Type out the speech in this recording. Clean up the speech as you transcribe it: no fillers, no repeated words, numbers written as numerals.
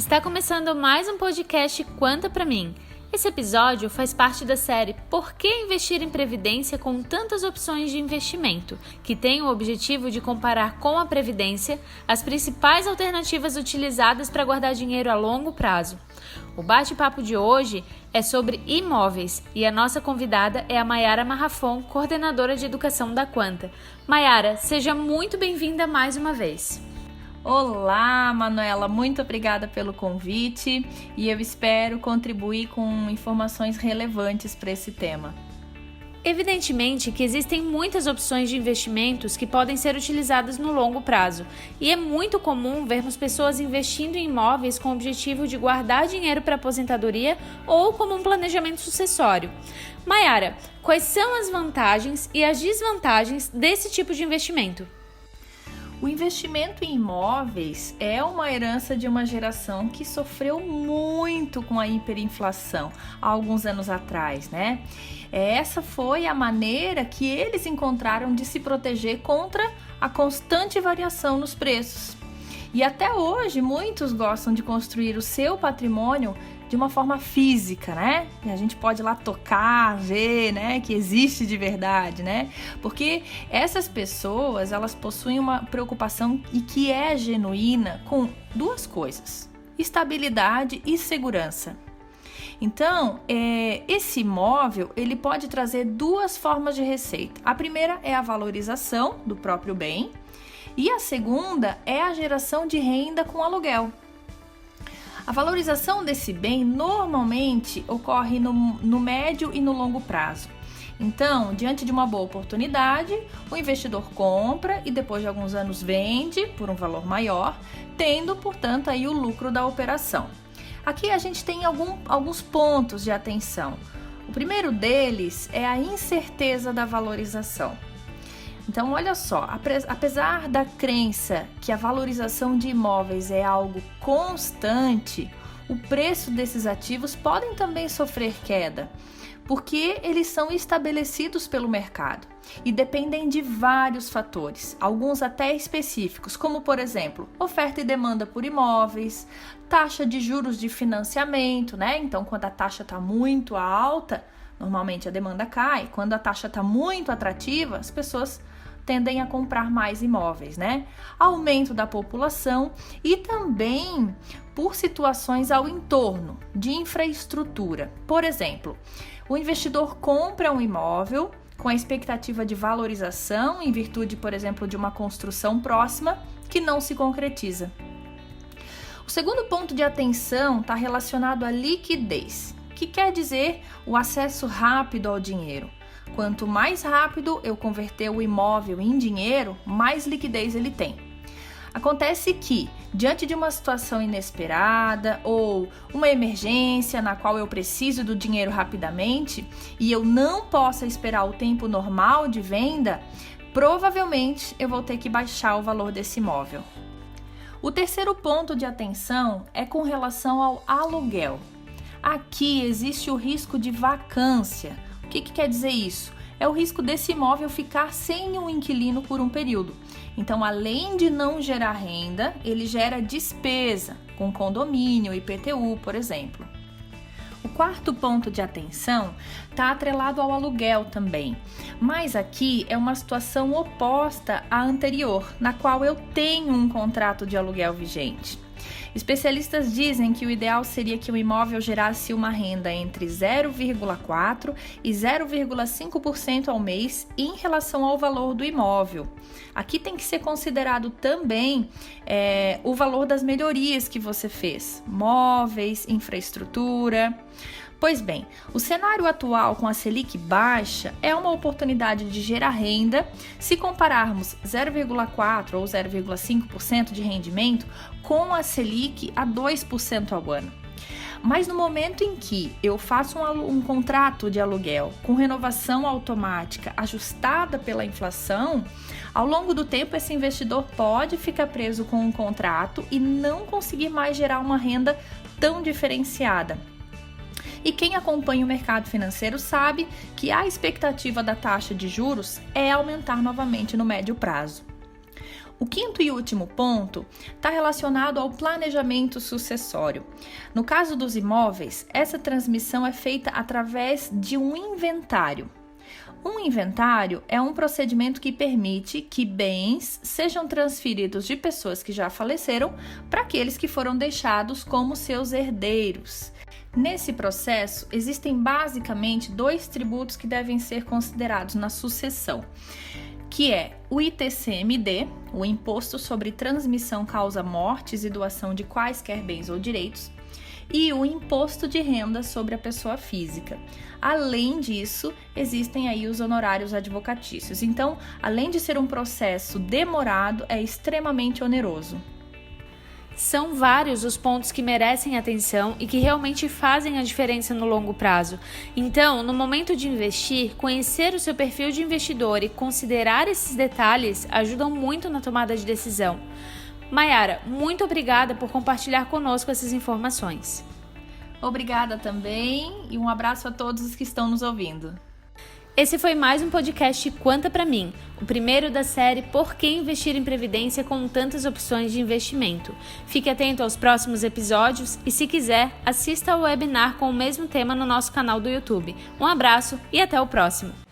Está começando mais um podcast Quanta Pra Mim. Esse episódio faz parte da série Por que investir em Previdência com tantas opções de investimento, que tem o objetivo de comparar com a Previdência as principais alternativas utilizadas para guardar dinheiro a longo prazo. O bate-papo de hoje é sobre imóveis e a nossa convidada é a Mayara Marrafon, coordenadora de educação da Quanta. Mayara, seja muito bem-vinda mais uma vez. Olá, Manuela, muito obrigada pelo convite e eu espero contribuir com informações relevantes para esse tema. Evidentemente que existem muitas opções de investimentos que podem ser utilizadas no longo prazo e é muito comum vermos pessoas investindo em imóveis com o objetivo de guardar dinheiro para aposentadoria ou como um planejamento sucessório. Mayara, quais são as vantagens e as desvantagens desse tipo de investimento? O investimento em imóveis é uma herança de uma geração que sofreu muito com a hiperinflação há alguns anos atrás, né? Essa foi a maneira que eles encontraram de se proteger contra a constante variação nos preços. E até hoje, muitos gostam de construir o seu patrimônio de uma forma física, né? E a gente pode ir lá tocar, ver, né? Que existe de verdade, né? Porque essas pessoas, elas possuem uma preocupação e que é genuína com duas coisas: estabilidade e segurança. Então, esse imóvel, ele pode trazer duas formas de receita. A primeira é a valorização do próprio bem e a segunda é a geração de renda com aluguel. A valorização desse bem normalmente ocorre no médio e no longo prazo. Então, diante de uma boa oportunidade, o investidor compra e depois de alguns anos vende por um valor maior, tendo, portanto, aí o lucro da operação. Aqui a gente tem alguns pontos de atenção. O primeiro deles é a incerteza da valorização. Então, olha só, apesar da crença que a valorização de imóveis é algo constante, o preço desses ativos podem também sofrer queda, porque eles são estabelecidos pelo mercado e dependem de vários fatores, alguns até específicos, como, por exemplo, oferta e demanda por imóveis, taxa de juros de financiamento, né? Então, quando a taxa está muito alta, normalmente a demanda cai. Quando a taxa está muito atrativa, as pessoas tendem a comprar mais imóveis, né? Aumento da população e também por situações ao entorno de infraestrutura. Por exemplo, o investidor compra um imóvel com a expectativa de valorização em virtude, por exemplo, de uma construção próxima que não se concretiza. O segundo ponto de atenção está relacionado à liquidez, que quer dizer o acesso rápido ao dinheiro. Quanto mais rápido eu converter o imóvel em dinheiro, mais liquidez ele tem. Acontece que, diante de uma situação inesperada ou uma emergência na qual eu preciso do dinheiro rapidamente e eu não possa esperar o tempo normal de venda, provavelmente eu vou ter que baixar o valor desse imóvel. O terceiro ponto de atenção é com relação ao aluguel. Aqui existe o risco de vacância. O que quer dizer isso? É o risco desse imóvel ficar sem um inquilino por um período. Então, além de não gerar renda, ele gera despesa, com condomínio, IPTU, por exemplo. O quarto ponto de atenção está atrelado ao aluguel também, mas aqui é uma situação oposta à anterior, na qual eu tenho um contrato de aluguel vigente. Especialistas dizem que o ideal seria que o imóvel gerasse uma renda entre 0,4% e 0,5% ao mês em relação ao valor do imóvel. Aqui tem que ser considerado também o valor das melhorias que você fez, móveis, infraestrutura. Pois bem, o cenário atual com a Selic baixa é uma oportunidade de gerar renda se compararmos 0,4% ou 0,5% de rendimento com a Selic a 2% ao ano. Mas no momento em que eu faço um contrato de aluguel com renovação automática ajustada pela inflação, ao longo do tempo esse investidor pode ficar preso com um contrato e não conseguir mais gerar uma renda tão diferenciada. E quem acompanha o mercado financeiro sabe que a expectativa da taxa de juros é aumentar novamente no médio prazo. O quinto e último ponto está relacionado ao planejamento sucessório. No caso dos imóveis, essa transmissão é feita através de um inventário. Um inventário é um procedimento que permite que bens sejam transferidos de pessoas que já faleceram para aqueles que foram deixados como seus herdeiros. Nesse processo, existem basicamente 2 tributos que devem ser considerados na sucessão, que é o ITCMD, o Imposto sobre Transmissão Causa Mortes e Doação de Quaisquer Bens ou Direitos, e o Imposto de Renda sobre a Pessoa Física. Além disso, existem aí os honorários advocatícios. Então, além de ser um processo demorado, é extremamente oneroso. São vários os pontos que merecem atenção e que realmente fazem a diferença no longo prazo. Então, no momento de investir, conhecer o seu perfil de investidor e considerar esses detalhes ajudam muito na tomada de decisão. Maiara, muito obrigada por compartilhar conosco essas informações. Obrigada também e um abraço a todos os que estão nos ouvindo. Esse foi mais um podcast Quanta Pra Mim, o primeiro da série Por que Investir em Previdência com tantas opções de investimento. Fique atento aos próximos episódios e, se quiser, assista ao webinar com o mesmo tema no nosso canal do YouTube. Um abraço e até o próximo!